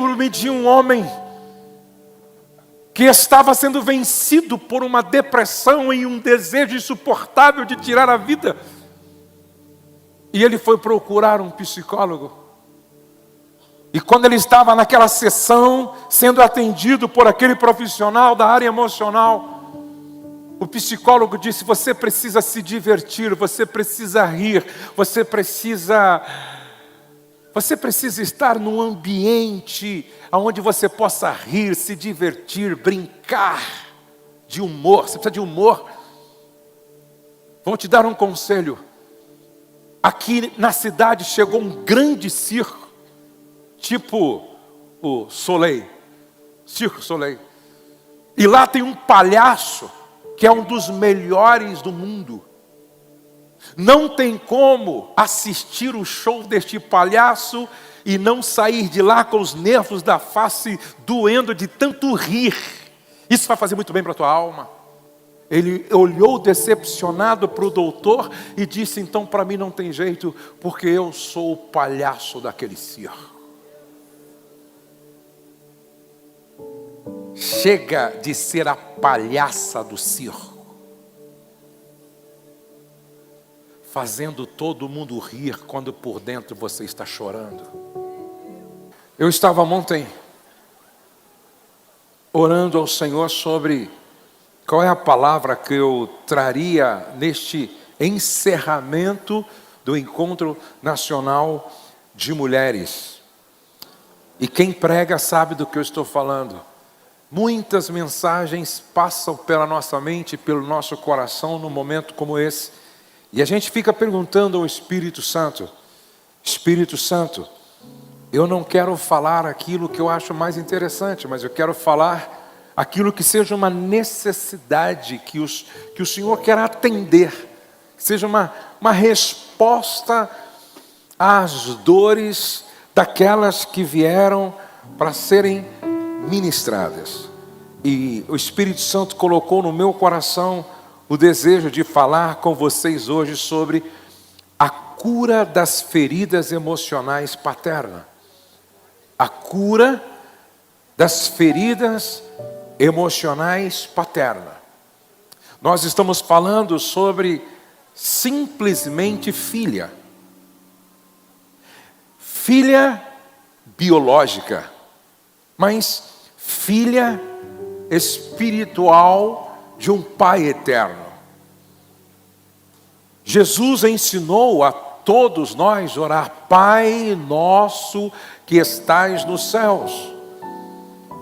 lembro-me de um homem que estava sendo vencido por uma depressão e um desejo insuportável de tirar a vida. E ele foi procurar um psicólogo. E quando ele estava naquela sessão, sendo atendido por aquele profissional da área emocional, o psicólogo disse: você precisa se divertir, você precisa rir, você precisa estar num ambiente onde você possa rir, se divertir, brincar, de humor. Você precisa de humor. Vou te dar um conselho. Aqui na cidade chegou um grande circo, tipo o Soleil, Circo Soleil. E lá tem um palhaço que é um dos melhores do mundo. Não tem como assistir o show deste palhaço e não sair de lá com os nervos da face doendo de tanto rir. Isso vai fazer muito bem para a tua alma. Ele olhou decepcionado para o doutor e disse: então para mim não tem jeito, porque eu sou o palhaço daquele circo. Chega de ser a palhaça do circo, fazendo todo mundo rir quando por dentro você está chorando. Eu estava ontem orando ao Senhor sobre qual é a palavra que eu traria neste encerramento do Encontro Nacional de Mulheres. E quem prega sabe do que eu estou falando. Muitas mensagens passam pela nossa mente, pelo nosso coração num momento como esse. E a gente fica perguntando ao Espírito Santo: Espírito Santo, eu não quero falar aquilo que eu acho mais interessante, mas eu quero falar aquilo que seja uma necessidade que o Senhor quer atender, que seja uma resposta às dores daquelas que vieram para serem ministradas. E o Espírito Santo colocou no meu coração o desejo de falar com vocês hoje sobre a cura das feridas emocionais paternas. A cura das feridas emocionais paternas. Nós estamos falando sobre simplesmente filha. Filha biológica, mas filha espiritual de um Pai eterno. Jesus ensinou a todos nós orar: Pai nosso que estais nos céus.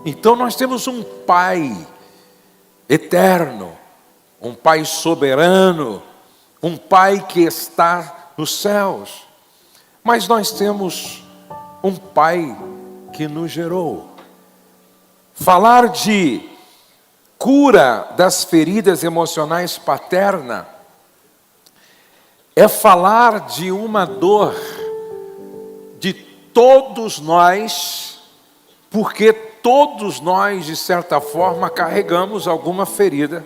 Então nós temos um Pai eterno, um Pai soberano, um Pai que está nos céus. Mas nós temos um Pai que nos gerou. Falar de cura das feridas emocionais paternas é falar de uma dor de todos nós, porque todos nós, de certa forma, carregamos alguma ferida.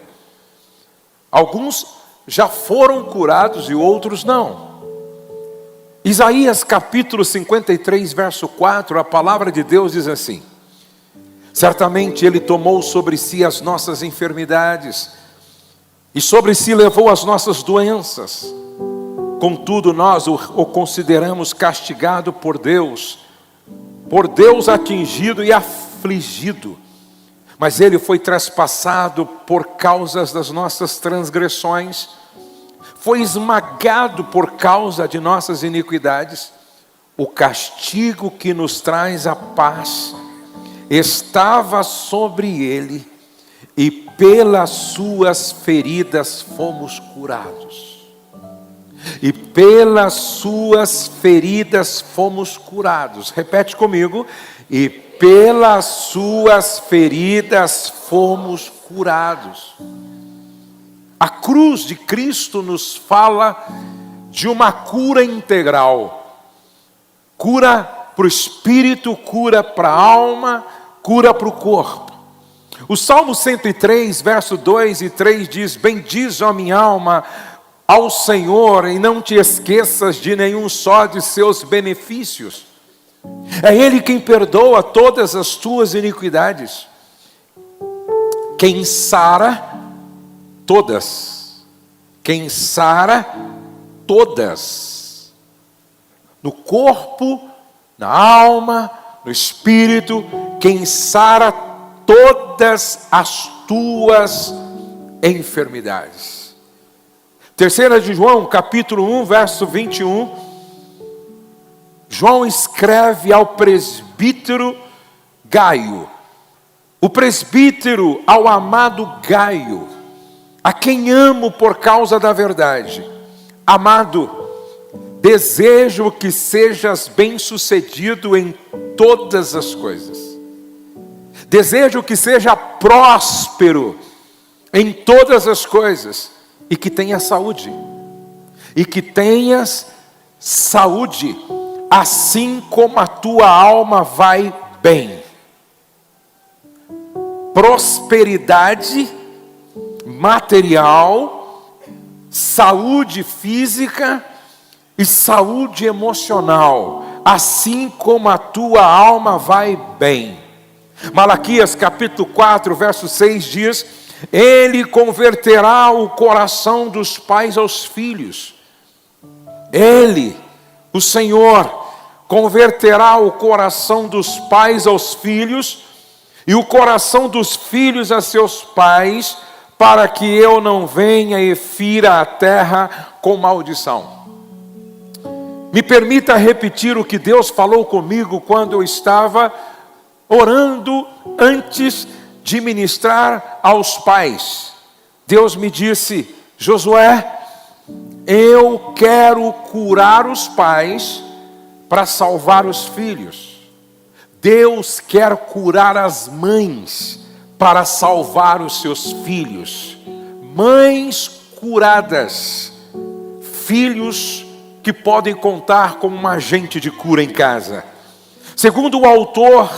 Alguns já foram curados e outros não. Isaías capítulo 53, verso 4, a palavra de Deus diz assim: certamente Ele tomou sobre si as nossas enfermidades, e sobre si levou as nossas doenças. Contudo, nós o consideramos castigado por Deus atingido e afligido. Mas Ele foi traspassado por causas das nossas transgressões, foi esmagado por causa de nossas iniquidades. O castigo que nos traz a paz estava sobre Ele, e pelas suas feridas fomos curados. E pelas suas feridas fomos curados. Repete comigo: e pelas suas feridas fomos curados. A cruz de Cristo nos fala de uma cura integral. Cura para o espírito, cura para a alma, cura para o corpo. O Salmo 103, verso 2 e 3 diz: bendize, ó minha alma, ao Senhor, e não te esqueças de nenhum só de seus benefícios. É Ele quem perdoa todas as tuas iniquidades, quem sara todas, no corpo, na alma, no espírito, quem sara todas as tuas enfermidades. 3 de João, capítulo 1, verso 21. João escreve ao presbítero Gaio, o presbítero ao amado Gaio, a quem amo por causa da verdade. Amado, desejo que sejas bem-sucedido em todas as coisas. Desejo que seja próspero em todas as coisas e que tenhas saúde. E que tenhas saúde, assim como a tua alma vai bem. Prosperidade material, saúde física e saúde emocional, assim como a tua alma vai bem. Malaquias capítulo 4, verso 6 diz: Ele converterá o coração dos pais aos filhos. Ele, o Senhor, converterá o coração dos pais aos filhos e o coração dos filhos a seus pais, para que eu não venha e fira a terra com maldição. Me permita repetir o que Deus falou comigo quando eu estava orando antes de ministrar aos pais. Deus me disse: Josué, eu quero curar os pais para salvar os filhos. Deus quer curar as mães para salvar os seus filhos. Mães curadas, filhos que podem contar com um agente de cura em casa. Segundo o autor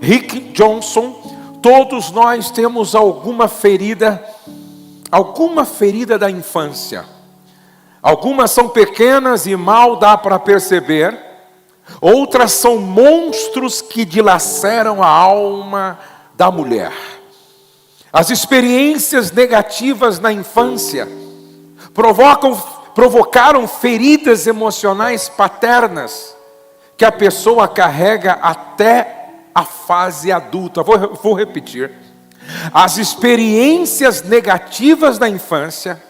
Rick Johnson, todos nós temos alguma ferida da infância. Algumas são pequenas e mal dá para perceber. Outras são monstros que dilaceram a alma da mulher. As experiências negativas na infância provocaram feridas emocionais paternas que a pessoa carrega até a fase adulta. Vou repetir. As experiências negativas da infância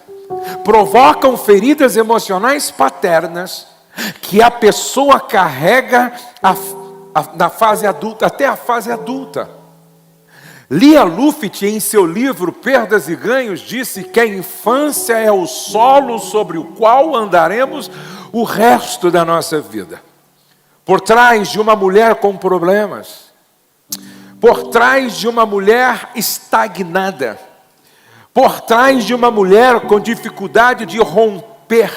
provocam feridas emocionais paternas que a pessoa carrega na fase adulta, até a fase adulta. Lia Luft, em seu livro Perdas e Ganhos, disse que a infância é o solo sobre o qual andaremos o resto da nossa vida. Por trás de uma mulher com problemas, por trás de uma mulher estagnada, por trás de uma mulher com dificuldade de romper,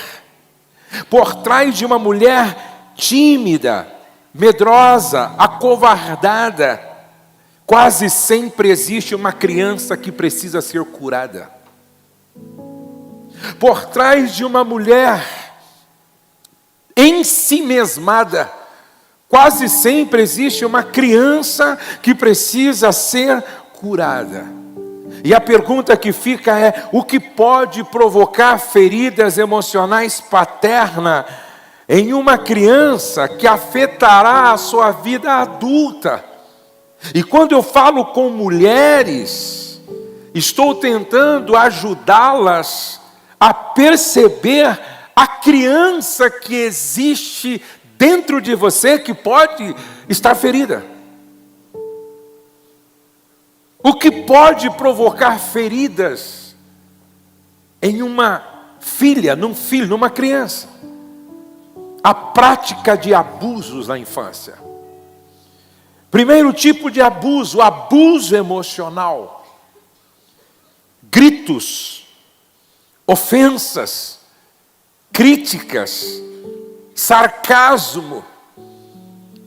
por trás de uma mulher tímida, medrosa, acovardada, quase sempre existe uma criança que precisa ser curada. Por trás de uma mulher ensimesmada, quase sempre existe uma criança que precisa ser curada. E a pergunta que fica é: o que pode provocar feridas emocionais paternas em uma criança que afetará a sua vida adulta? E quando eu falo com mulheres, estou tentando ajudá-las a perceber a criança que existe dentro de você que pode estar ferida. O que pode provocar feridas em uma filha, num filho, numa criança? A prática de abusos na infância. Primeiro tipo de abuso, abuso emocional. Gritos, ofensas, críticas, sarcasmo,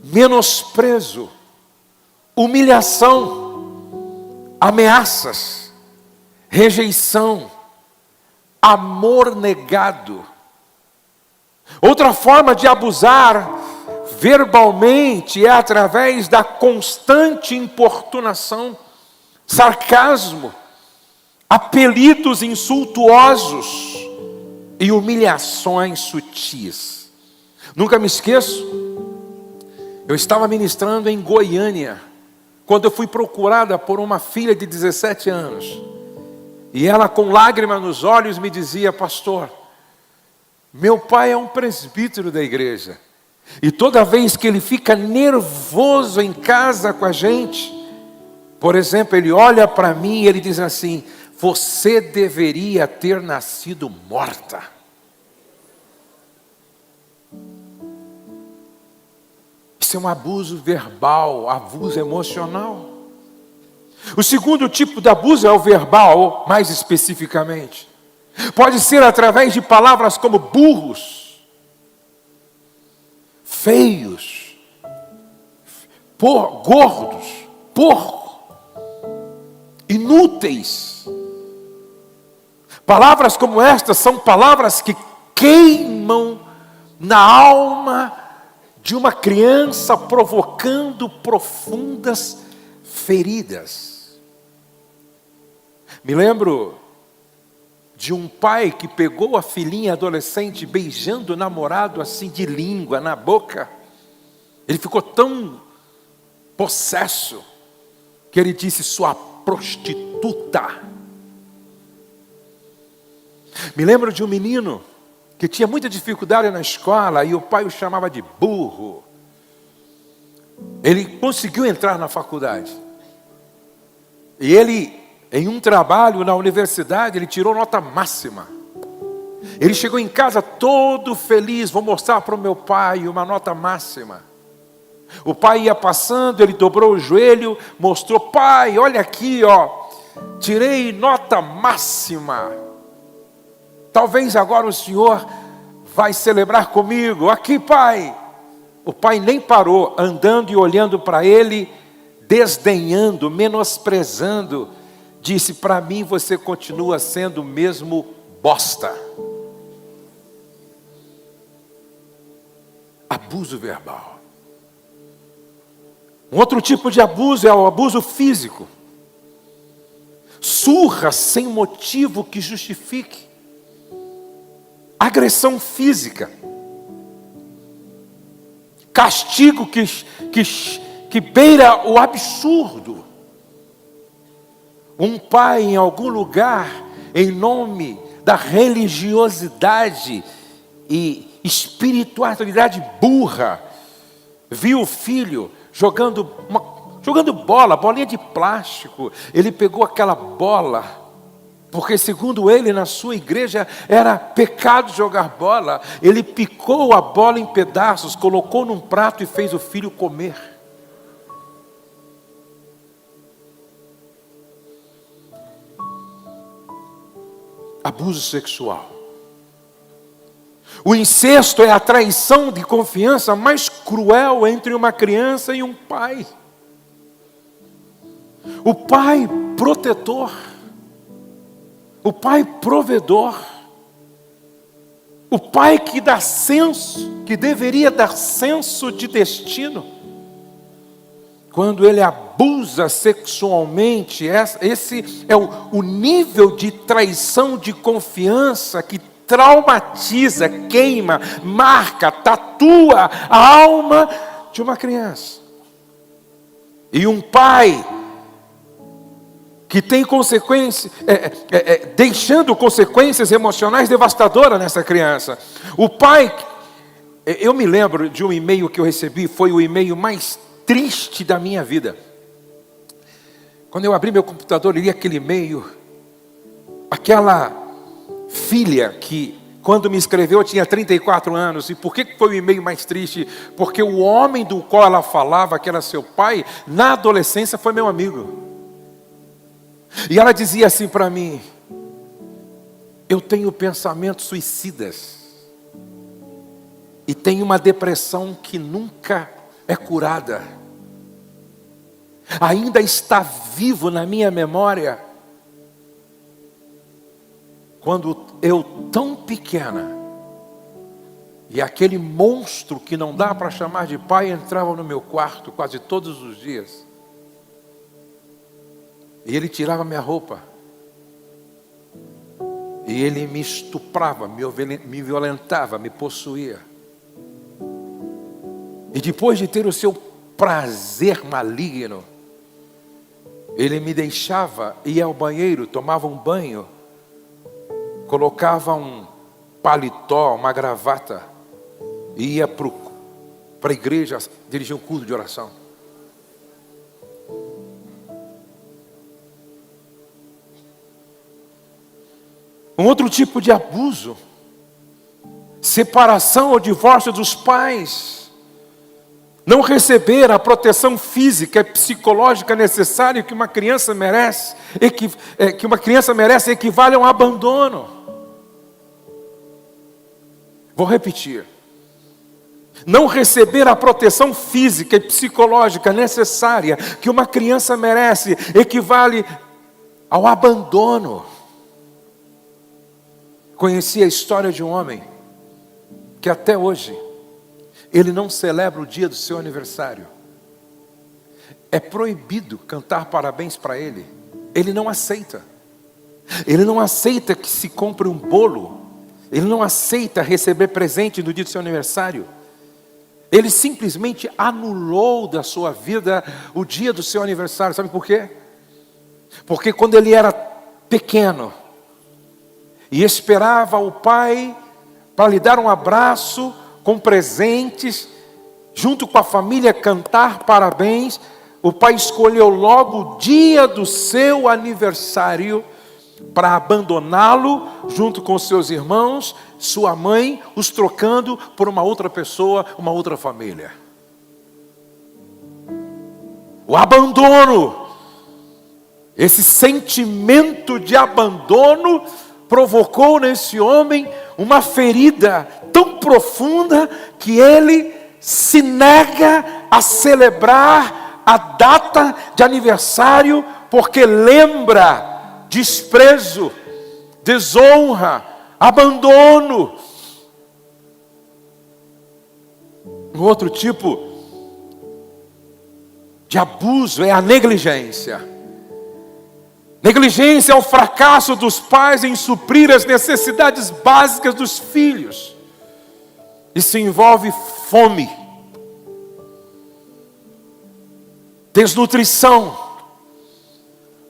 menosprezo, humilhação, ameaças, rejeição, amor negado. Outra forma de abusar verbalmente é através da constante importunação, sarcasmo, apelidos insultuosos e humilhações sutis. Nunca me esqueço, eu estava ministrando em Goiânia, quando eu fui procurada por uma filha de 17 anos. E ela, com lágrimas nos olhos, me dizia: pastor, meu pai é um presbítero da igreja. E toda vez que ele fica nervoso em casa com a gente, por exemplo, ele olha para mim e ele diz assim: você deveria ter nascido morta. Isso é um abuso verbal, abuso emocional. O segundo tipo de abuso é o verbal, mais especificamente. Pode ser através de palavras como burros, feios, gordos, porco, inúteis. Palavras como estas são palavras que queimam na alma de uma criança, provocando profundas feridas. Me lembro de um pai que pegou a filhinha adolescente beijando o namorado assim de língua na boca. Ele ficou tão possesso que ele disse: sua prostituta. Me lembro de um menino que tinha muita dificuldade na escola e o pai o chamava de burro. Ele conseguiu entrar na faculdade. E ele, em um trabalho na universidade, ele tirou nota máxima. Ele chegou em casa todo feliz: vou mostrar para o meu pai uma nota máxima. O pai ia passando, ele dobrou o joelho, mostrou: pai, olha aqui, ó, tirei nota máxima. Talvez agora o senhor vai celebrar comigo. Aqui, pai. O pai nem parou, andando e olhando para ele, desdenhando, menosprezando, disse: para mim você continua sendo o mesmo bosta. Abuso verbal. Um outro tipo de abuso é o abuso físico. Surra sem motivo que justifique. Agressão física. Castigo que beira o absurdo. Um pai em algum lugar, em nome da religiosidade e espiritualidade burra, viu o filho jogando bola, bolinha de plástico. Ele pegou aquela bola, porque segundo ele, na sua igreja, era pecado jogar bola. Ele picou a bola em pedaços, colocou num prato e fez o filho comer. Abuso sexual. O incesto é a traição de confiança mais cruel entre uma criança e um pai. O pai protetor, o pai provedor, o pai que dá senso, que deveria dar senso de destino, quando ele abusa sexualmente, esse é o nível de traição de confiança que traumatiza, queima, marca, tatua a alma de uma criança. E um pai que tem consequências, deixando consequências emocionais devastadoras nessa criança. O pai, eu me lembro de um e-mail que eu recebi, foi o e-mail mais triste da minha vida. Quando eu abri meu computador e li aquele e-mail, aquela filha que, quando me escreveu, tinha 34 anos. E por que foi o e-mail mais triste? Porque o homem do qual ela falava, que era seu pai, na adolescência foi meu amigo. E ela dizia assim para mim: eu tenho pensamentos suicidas. E tenho uma depressão que nunca é curada. Ainda está vivo na minha memória quando eu, tão pequena, E aquele monstro que não dá para chamar de pai entrava no meu quarto quase todos os dias. E ele tirava minha roupa. E ele me estuprava, me violentava, me possuía. E depois de ter o seu prazer maligno, ele me deixava, ia ao banheiro, tomava um banho, colocava um paletó, uma gravata, e ia para a igreja dirigir um culto de oração. Um outro tipo de abuso, separação ou divórcio dos pais, não receber a proteção física e psicológica necessária que uma criança merece, equivale a um abandono. Vou repetir. Não receber a proteção física e psicológica necessária que uma criança merece, equivale ao abandono. Conheci a história de um homem que até hoje ele não celebra o dia do seu aniversário. É proibido cantar parabéns para ele. Ele não aceita. Ele não aceita que se compre um bolo. Ele não aceita receber presente no dia do seu aniversário. Ele simplesmente anulou da sua vida o dia do seu aniversário. Sabe por quê? Porque quando ele era pequeno e esperava o pai para lhe dar um abraço com presentes, junto com a família cantar parabéns, o pai escolheu logo o dia do seu aniversário para abandoná-lo junto com seus irmãos, sua mãe, os trocando por uma outra pessoa, uma outra família. O abandono, esse sentimento de abandono provocou nesse homem uma ferida tão profunda que ele se nega a celebrar a data de aniversário porque lembra desprezo, desonra, abandono. Um outro tipo de abuso é a negligência. Negligência é o fracasso dos pais em suprir as necessidades básicas dos filhos. Isso envolve fome, desnutrição,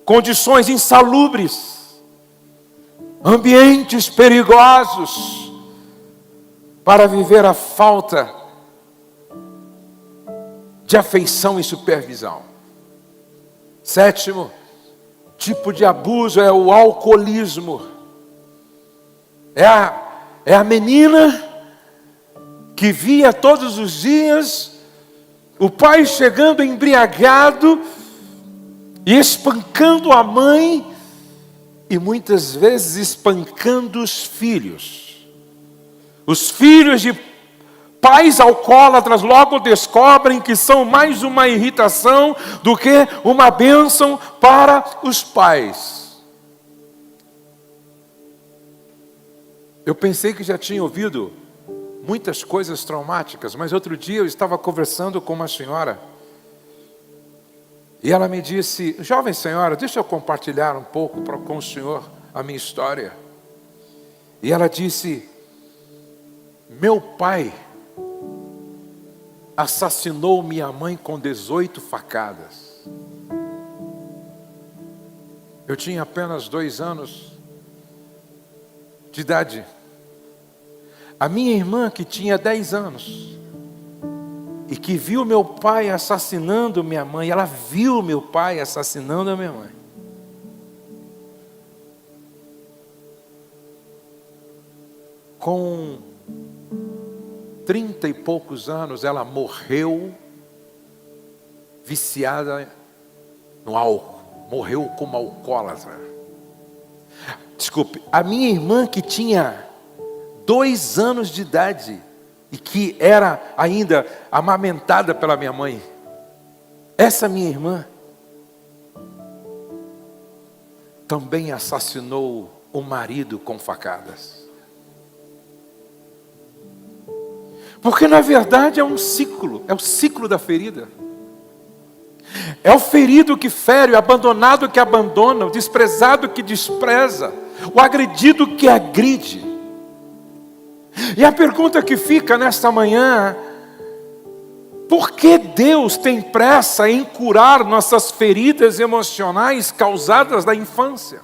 condições insalubres, ambientes perigosos para viver a falta de afeição e supervisão. Sétimo tipo de abuso é o alcoolismo. É a menina que via todos os dias o pai chegando embriagado e espancando a mãe e muitas vezes espancando os filhos. Os filhos de pais alcoólatras logo descobrem que são mais uma irritação do que uma bênção para os pais. Eu pensei que já tinha ouvido muitas coisas traumáticas, mas outro dia eu estava conversando com uma senhora e ela me disse: jovem senhora, deixa eu compartilhar um pouco com o senhor a minha história. E ela disse: meu pai assassinou minha mãe com 18 facadas. Eu tinha apenas 2 anos de idade. A minha irmã, que tinha 10 anos, e que viu meu pai assassinando minha mãe, ela viu meu pai assassinando a minha mãe. Com 30 e poucos anos, ela morreu viciada no álcool. Morreu como alcoólatra. Desculpe, a minha irmã que tinha 2 anos de idade e que era ainda amamentada pela minha mãe, essa minha irmã também assassinou o marido com facadas. Porque na verdade é um ciclo, é o ciclo da ferida. É o ferido que fere, o abandonado que abandona, o desprezado que despreza, o agredido que agride. E a pergunta que fica nesta manhã: por que Deus tem pressa em curar nossas feridas emocionais causadas na infância?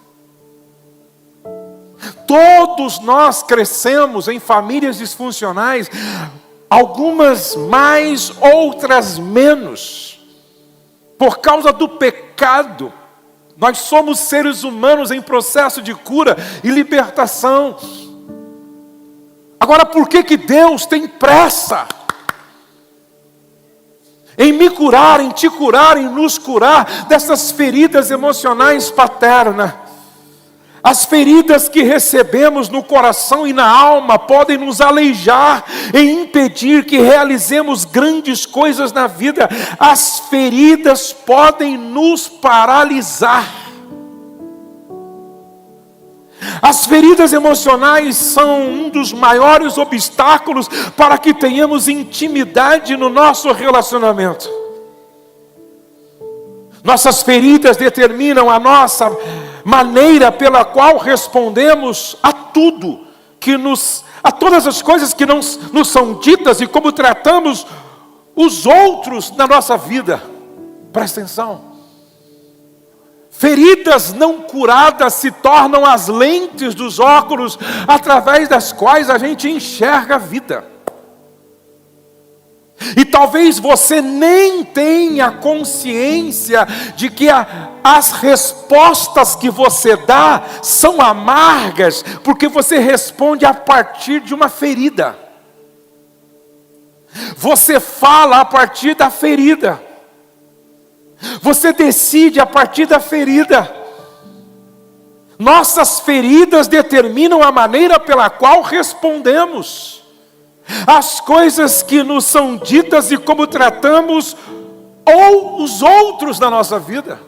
Todos nós crescemos em famílias disfuncionais, algumas mais, outras menos. Por causa do pecado, nós somos seres humanos em processo de cura e libertação. Agora, por que Deus tem pressa em me curar, em te curar, em nos curar dessas feridas emocionais paternas? As feridas que recebemos no coração e na alma podem nos aleijar e impedir que realizemos grandes coisas na vida. As feridas podem nos paralisar. As feridas emocionais são um dos maiores obstáculos para que tenhamos intimidade no nosso relacionamento. Nossas feridas determinam a nossa maneira pela qual respondemos a tudo a todas as coisas que nos são ditas e como tratamos os outros na nossa vida. Presta atenção. Feridas não curadas se tornam as lentes dos óculos através das quais a gente enxerga a vida. E talvez você nem tenha consciência de que as respostas que você dá são amargas, porque você responde a partir de uma ferida. Você fala a partir da ferida. Você decide a partir da ferida. Nossas feridas determinam a maneira pela qual respondemos as coisas que nos são ditas e como tratamos ou os outros na nossa vida.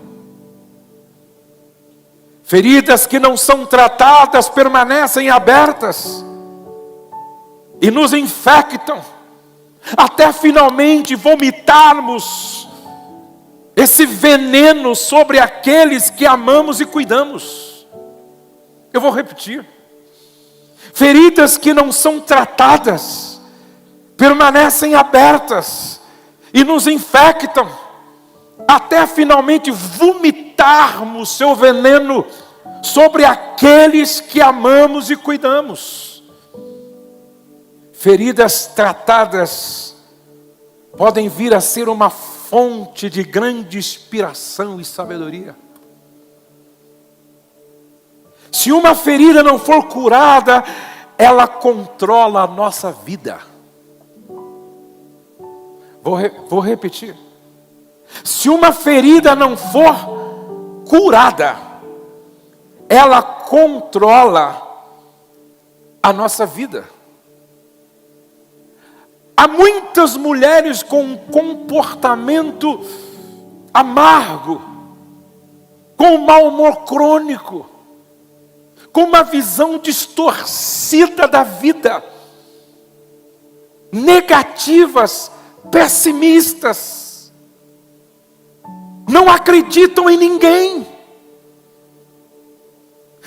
Feridas que não são tratadas permanecem abertas e nos infectam, até finalmente vomitarmos esse veneno sobre aqueles que amamos e cuidamos. Eu vou repetir. Feridas que não são tratadas permanecem abertas e nos infectam, até finalmente vomitarmos seu veneno sobre aqueles que amamos e cuidamos. Feridas tratadas podem vir a ser uma fonte de grande inspiração e sabedoria. Se uma ferida não for curada, ela controla a nossa vida. Vou repetir. Se uma ferida não for curada, ela controla a nossa vida. Há muitas mulheres com um comportamento amargo, com um mau humor crônico, com uma visão distorcida da vida, negativas, pessimistas, não acreditam em ninguém,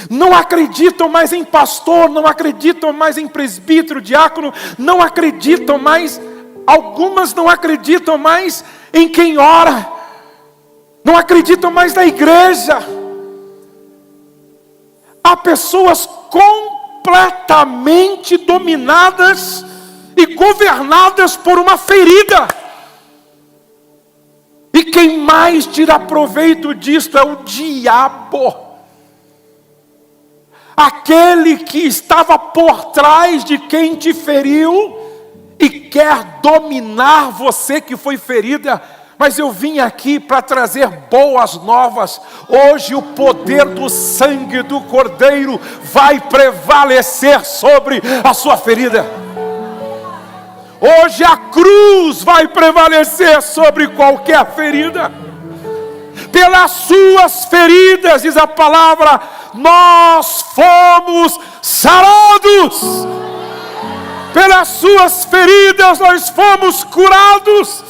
não acreditam mais em pastor, não acreditam mais em presbítero, diácono, não acreditam mais, algumas não acreditam mais em quem ora, não acreditam mais na igreja. Há pessoas completamente dominadas e governadas por uma ferida. E quem mais tira proveito disto é o diabo. Aquele que estava por trás de quem te feriu e quer dominar você que foi ferida. Mas eu vim aqui para trazer boas novas. Hoje o poder do sangue do Cordeiro vai prevalecer sobre a sua ferida. Hoje a cruz vai prevalecer sobre qualquer ferida. Pelas suas feridas, diz a palavra, nós fomos sarados. Pelas suas feridas nós fomos curados.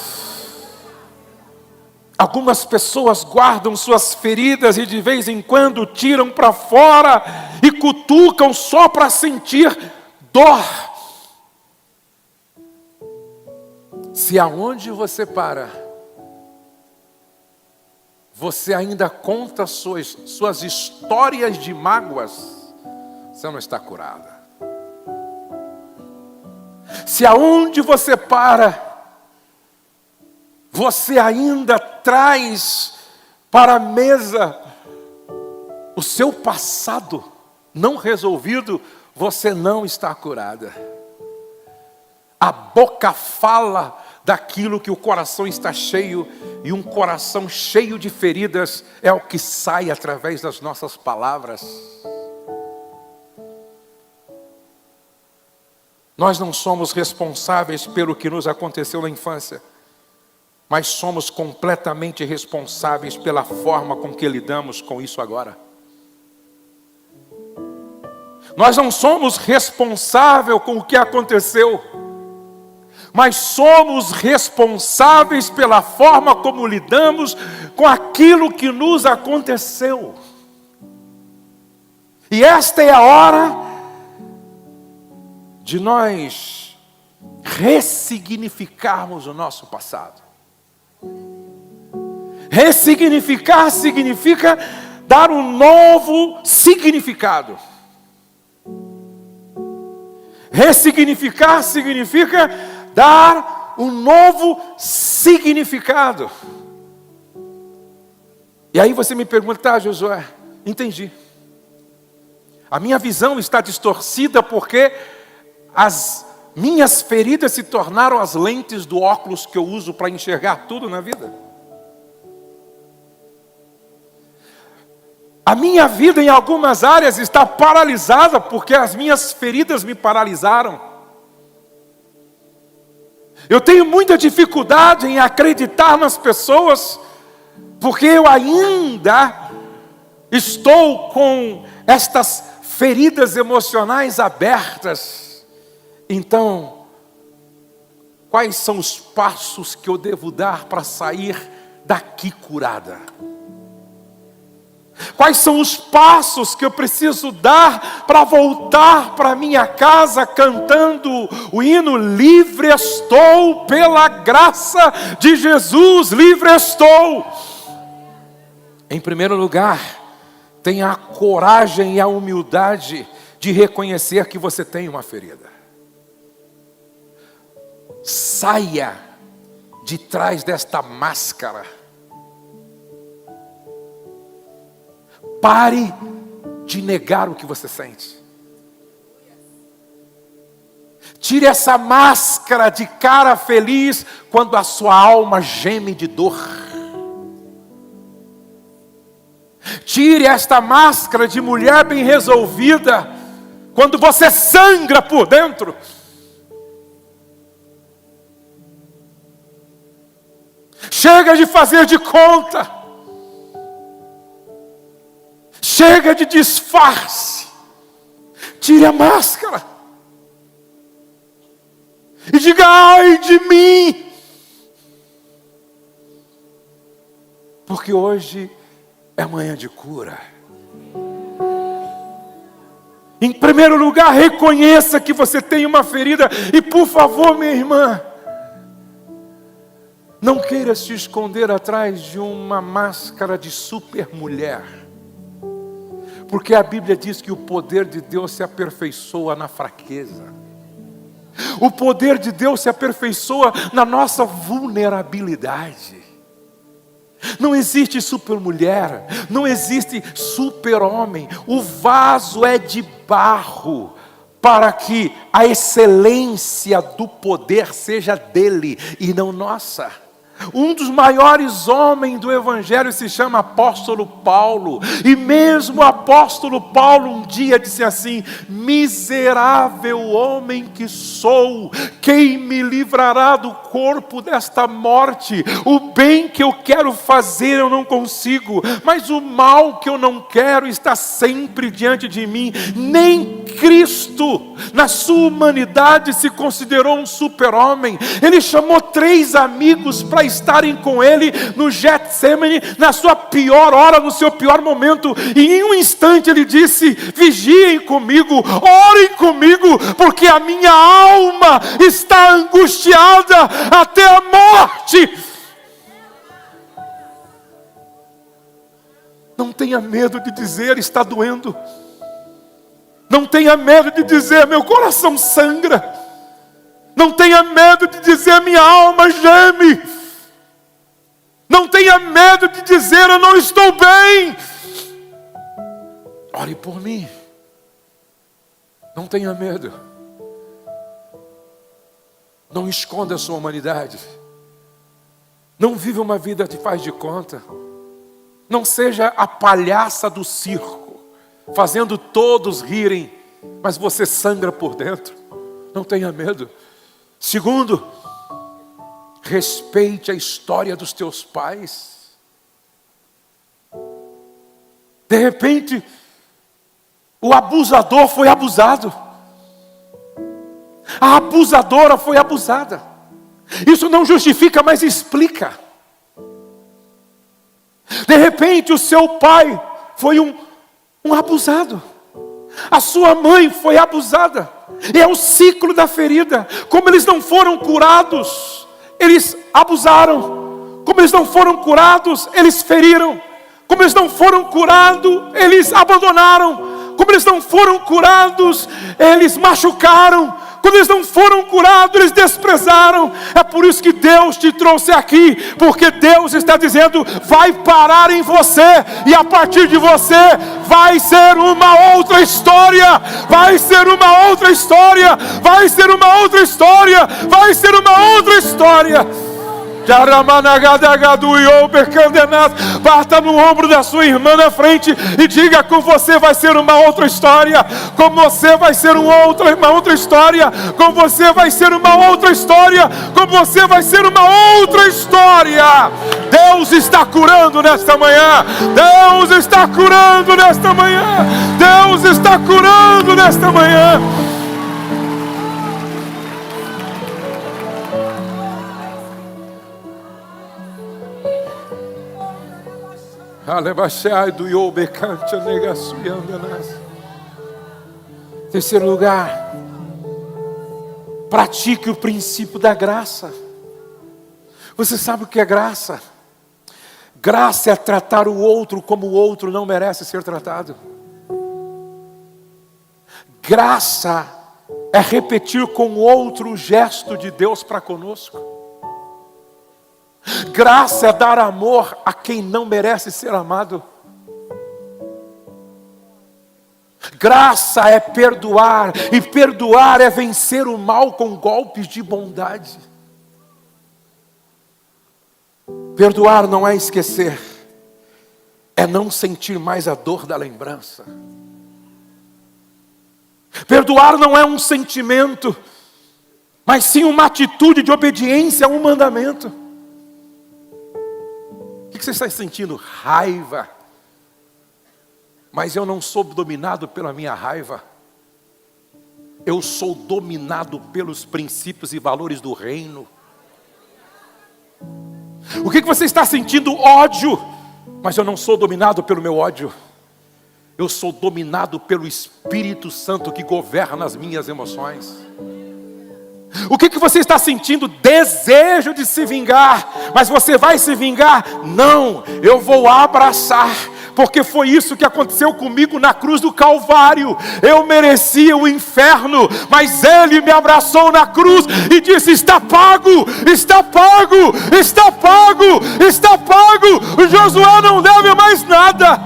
Algumas pessoas guardam suas feridas e de vez em quando tiram para fora e cutucam só para sentir dor. Se aonde você para, você ainda conta suas histórias de mágoas, você não está curada. Se aonde você para, você ainda traz para a mesa o seu passado não resolvido, você não está curada. A boca fala daquilo que o coração está cheio, e um coração cheio de feridas é o que sai através das nossas palavras. Nós não somos responsáveis pelo que nos aconteceu na infância, mas somos completamente responsáveis pela forma com que lidamos com isso agora. Nós não somos responsáveis com o que aconteceu, mas somos responsáveis pela forma como lidamos com aquilo que nos aconteceu. E esta é a hora de nós ressignificarmos o nosso passado. Ressignificar significa dar um novo significado. Ressignificar significa dar um novo significado. E aí você me pergunta, Josué, entendi. A minha visão está distorcida porque as minhas feridas se tornaram as lentes do óculos que eu uso para enxergar tudo na vida. A minha vida em algumas áreas está paralisada porque as minhas feridas me paralisaram. Eu tenho muita dificuldade em acreditar nas pessoas porque eu ainda estou com estas feridas emocionais abertas. Então, quais são os passos que eu devo dar para sair daqui curada? Quais são os passos que eu preciso dar para voltar para minha casa cantando o hino livre estou pela graça de Jesus, livre estou? Em primeiro lugar, tenha a coragem e a humildade de reconhecer que você tem uma ferida. Saia de trás desta máscara. Pare de negar o que você sente. Tire essa máscara de cara feliz quando a sua alma geme de dor. Tire esta máscara de mulher bem resolvida quando você sangra por dentro. Chega de fazer de conta. Chega de disfarce. Tire a máscara. E diga, ai de mim. Porque hoje é manhã de cura. Em primeiro lugar, reconheça que você tem uma ferida. E por favor, minha irmã, não queira se esconder atrás de uma máscara de super mulher. Porque a Bíblia diz que o poder de Deus se aperfeiçoa na fraqueza. O poder de Deus se aperfeiçoa na nossa vulnerabilidade. Não existe super mulher, não existe super homem. O vaso é de barro para que a excelência do poder seja dele e não nossa. Um dos maiores homens do Evangelho se chama apóstolo Paulo. E mesmo o apóstolo Paulo um dia disse assim: miserável homem que sou, quem me livrará do corpo desta morte? O bem que eu quero fazer eu não consigo, mas o mal que eu não quero está sempre diante de mim. Nem Cristo, na sua humanidade, se considerou um super-homem. Ele chamou 3 amigos para estarem com ele no Getsemane, na sua pior hora, no seu pior momento, e em um instante ele disse: vigiem comigo, orem comigo, porque a minha alma está angustiada até a morte. Não tenha medo de dizer: está doendo. Não tenha medo de dizer: meu coração sangra. Não tenha medo de dizer: minha alma geme. Não tenha medo de dizer: eu não estou bem. Ore por mim. Não tenha medo. Não esconda a sua humanidade. Não viva uma vida de faz de conta. Não seja a palhaça do circo, fazendo todos rirem, mas você sangra por dentro. Não tenha medo. Segundo, respeite a história dos teus pais. De repente, o abusador foi abusado. A abusadora foi abusada. Isso não justifica, mas explica. De repente, o seu pai foi um abusado. A sua mãe foi abusada. É o ciclo da ferida. Como eles não foram curados, eles abusaram. Como eles não foram curados, eles feriram. Como eles não foram curados, eles abandonaram. Como eles não foram curados, eles machucaram. Quando eles não foram curados, eles desprezaram. É por isso que Deus te trouxe aqui, porque Deus está dizendo: vai parar em você, e a partir de você vai ser uma outra história. Vai ser uma outra história. Vai ser uma outra história. Vai ser uma outra história. Bata no ombro da sua irmã na frente e diga: com você vai ser uma outra história. Com você vai ser uma outra história. Com você vai ser uma outra história. Com você vai ser uma outra história. Deus está curando nesta manhã. Deus está curando nesta manhã. Deus está curando nesta manhã. Terceiro lugar, pratique o princípio da graça. Você sabe o que é graça? Graça é tratar o outro como o outro não merece ser tratado. Graça é repetir com o outro o gesto de Deus para conosco. Graça é dar amor a quem não merece ser amado. Graça é perdoar, e perdoar é vencer o mal com golpes de bondade. Perdoar não é esquecer, é não sentir mais a dor da lembrança. Perdoar não é um sentimento, mas sim uma atitude de obediência a um mandamento. O que você está sentindo? Raiva. Mas eu não sou dominado pela minha raiva. Eu sou dominado pelos princípios e valores do reino. O que você está sentindo? Ódio. Mas eu não sou dominado pelo meu ódio. Eu sou dominado pelo Espírito Santo que governa as minhas emoções. O que você está sentindo? Desejo de se vingar. Mas você vai se vingar? Não, eu vou abraçar. Porque foi isso que aconteceu comigo na cruz do Calvário. Eu merecia o inferno, mas Ele me abraçou na cruz e disse: está pago, está pago, está pago, está pago. O Josué não deve mais nada.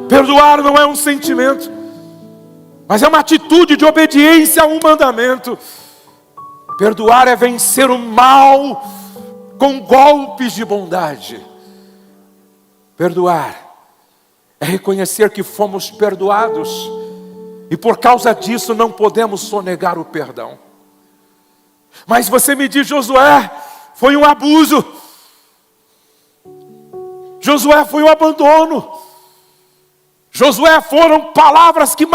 Perdoar não é um sentimento, mas é uma atitude de obediência a um mandamento. Perdoar é vencer o mal com golpes de bondade. Perdoar é reconhecer que fomos perdoados e por causa disso não podemos sonegar o perdão. Mas você me diz: Josué, foi um abuso. Josué, foi um abandono. Josué, foram palavras que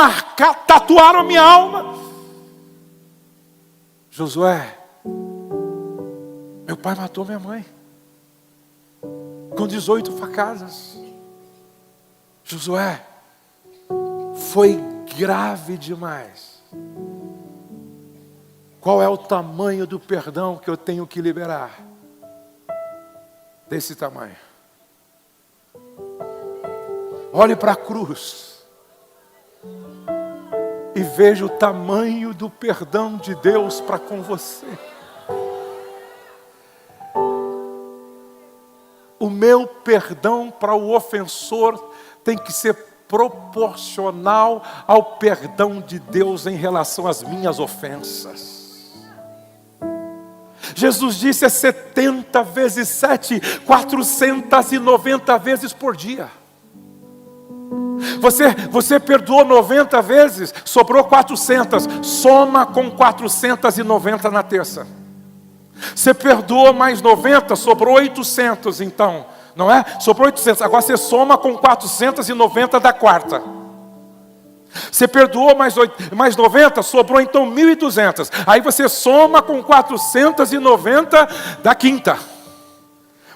tatuaram a minha alma. Josué, meu pai matou minha mãe com 18 facadas. Josué, foi grave demais. Qual é o tamanho do perdão que eu tenho que liberar? Desse tamanho. Olhe para a cruz e veja o tamanho do perdão de Deus para com você. O meu perdão para o ofensor tem que ser proporcional ao perdão de Deus em relação às minhas ofensas. Jesus disse: é 70 vezes 7, 490 vezes por dia. Você perdoou 90 vezes, sobrou 400. Soma com 490 na terça. Você perdoou mais 90, sobrou 800 então. Não é? Sobrou 800. Agora você soma com 490 da quarta. Você perdoou mais 90, sobrou então 1.200. Aí você soma com 490 da quinta.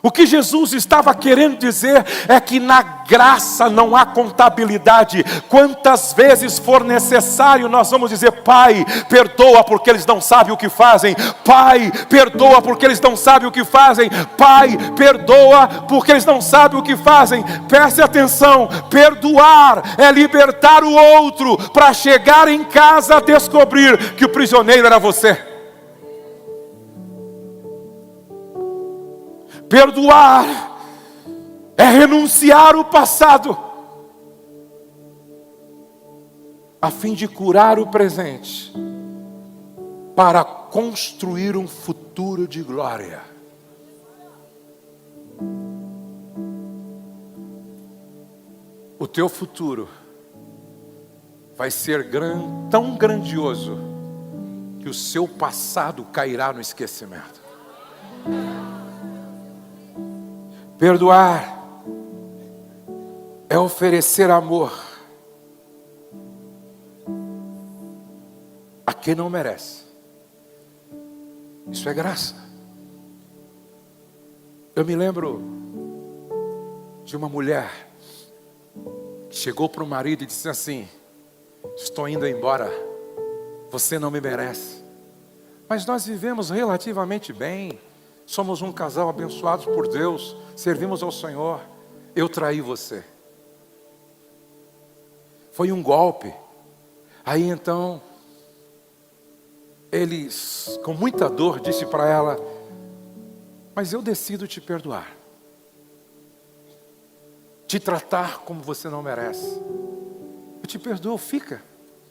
O que Jesus estava querendo dizer é que na graça não há contabilidade. Quantas vezes for necessário, nós vamos dizer: Pai, perdoa porque eles não sabem o que fazem. Pai, perdoa porque eles não sabem o que fazem. Pai, perdoa porque eles não sabem o que fazem. Preste atenção, perdoar é libertar o outro para chegar em casa a descobrir que o prisioneiro era você. Perdoar é renunciar o passado, a fim de curar o presente, para construir um futuro de glória. O teu futuro vai ser tão grandioso que o seu passado cairá no esquecimento. Perdoar é oferecer amor a quem não merece. Isso é graça. Eu me lembro de uma mulher que chegou para o marido e disse assim: estou indo embora, você não me merece. Mas nós vivemos relativamente bem. Somos um casal abençoados por Deus, servimos ao Senhor. Eu traí você. Foi um golpe. Aí então, ele, com muita dor, disse para ela: mas eu decido te perdoar, te tratar como você não merece. Eu te perdoo, fica.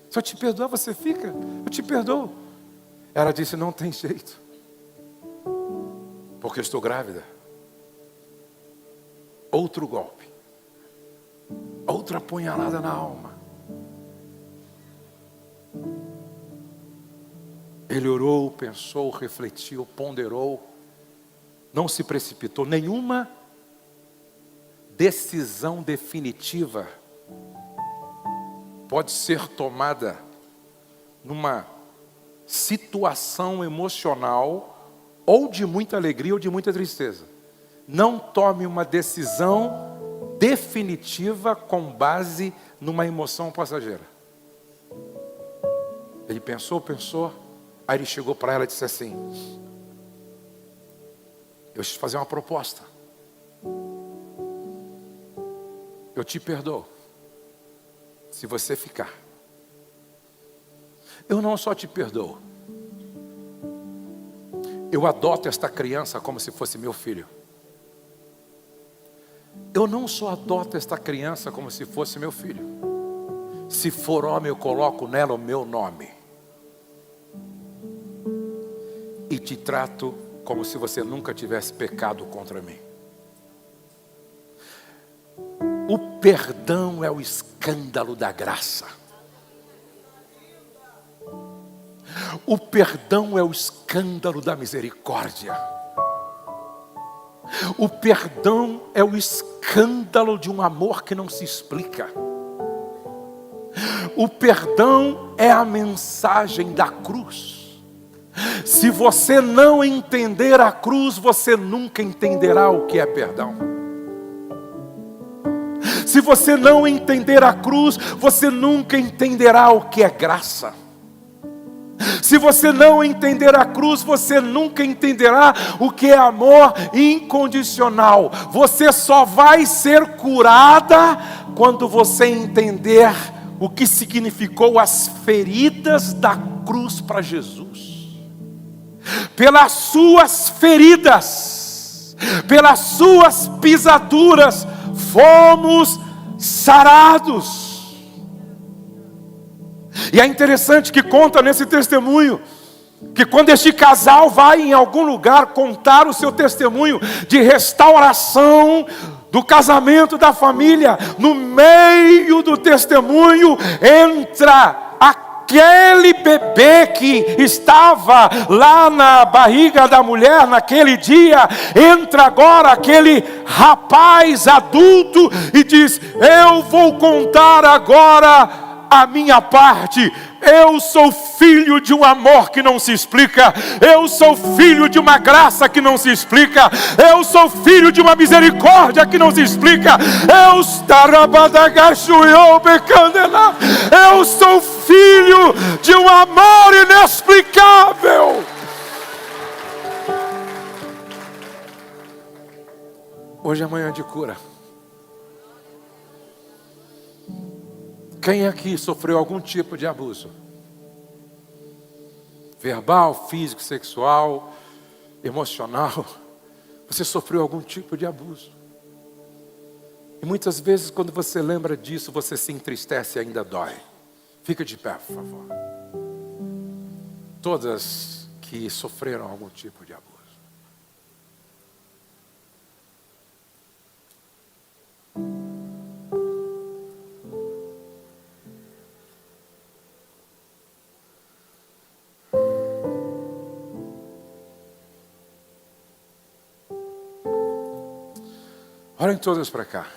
Se eu te perdoar, você fica. Eu te perdoo. Ela disse: não tem jeito, porque eu estou grávida. Outro golpe, outra apunhalada na alma. Ele orou, pensou, refletiu, ponderou, não se precipitou. Nenhuma decisão definitiva pode ser tomada numa situação emocional ou de muita alegria ou de muita tristeza. Não tome uma decisão definitiva com base numa emoção passageira. Ele pensou, aí ele chegou para ela e disse assim: eu vou te fazer uma proposta. Eu te perdoo se você ficar. Eu não só te perdoo, eu adoto esta criança como se fosse meu filho. Eu não só adoto esta criança como se fosse meu filho. Se for homem, eu coloco nela o meu nome. e te trato como se você nunca tivesse pecado contra mim. O perdão é o escândalo da graça. O perdão é o escândalo da misericórdia. O perdão é o escândalo de um amor que não se explica. O perdão é a mensagem da cruz. Se você não entender a cruz, você nunca entenderá o que é perdão. Se você não entender a cruz, você nunca entenderá o que é graça. Se você não entender a cruz, você nunca entenderá o que é amor incondicional. Você só vai ser curada quando você entender o que significou as feridas da cruz para Jesus. Pelas suas feridas, pelas suas pisaduras, fomos sarados. E é interessante que conta nesse testemunho, que quando este casal vai em algum lugar contar o seu testemunho de restauração do casamento da família, no meio do testemunho entra aquele bebê que estava lá na barriga da mulher naquele dia, entra agora aquele rapaz adulto e diz: eu vou contar agora a minha parte. Eu sou filho de um amor que não se explica. Eu sou filho de uma graça que não se explica. Eu sou filho de uma misericórdia que não se explica. Eu sou filho de um amor inexplicável. Hoje é manhã de cura. Quem aqui sofreu algum tipo de abuso? Verbal, físico, sexual, emocional. Você sofreu algum tipo de abuso. E muitas vezes quando você lembra disso, você se entristece e ainda dói. Fica de pé, por favor. Todas que sofreram algum tipo de abuso. Olhem todas para cá.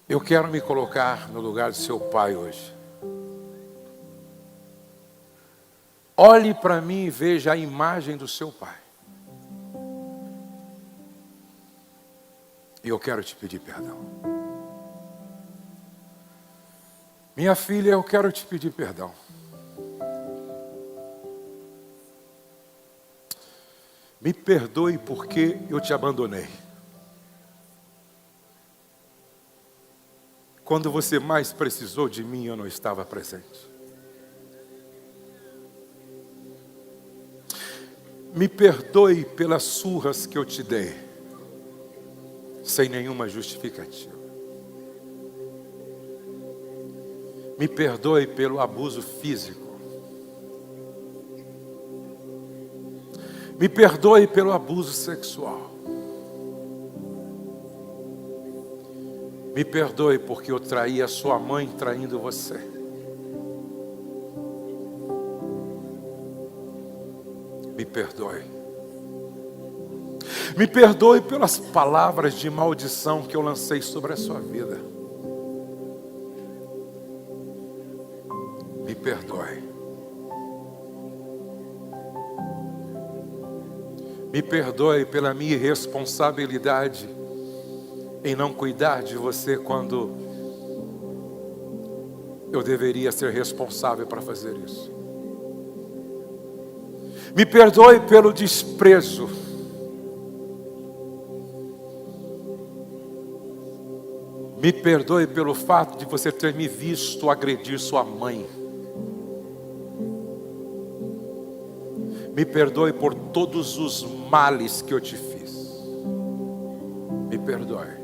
Eu quero me colocar no lugar de seu pai hoje. Olhe para mim e veja a imagem do seu pai. E eu quero te pedir perdão. Minha filha, eu quero te pedir perdão. Me perdoe porque eu te abandonei. Quando você mais precisou de mim, eu não estava presente. Me perdoe pelas surras que eu te dei, sem nenhuma justificativa. Me perdoe pelo abuso físico. Me perdoe pelo abuso sexual. Me perdoe porque eu traí a sua mãe traindo você. Me perdoe. Me perdoe pelas palavras de maldição que eu lancei sobre a sua vida. Me perdoe. Me perdoe pela minha irresponsabilidade em não cuidar de você quando eu deveria ser responsável para fazer isso. Me perdoe pelo desprezo. Me perdoe pelo fato de você ter me visto agredir sua mãe. Me perdoe por todos os males que eu te fiz. Me perdoe.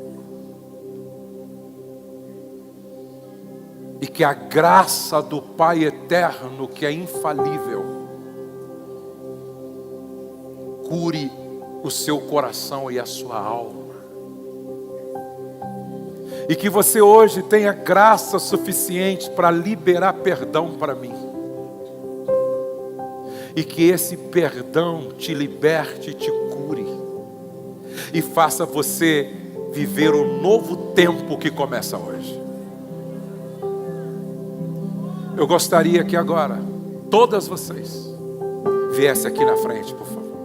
E que a graça do Pai eterno, que é infalível, cure o seu coração e a sua alma. E que você hoje tenha graça suficiente para liberar perdão para mim. E que esse perdão te liberte, te cure. E faça você viver o novo tempo que começa hoje. Eu gostaria que agora, todas vocês, viessem aqui na frente, por favor.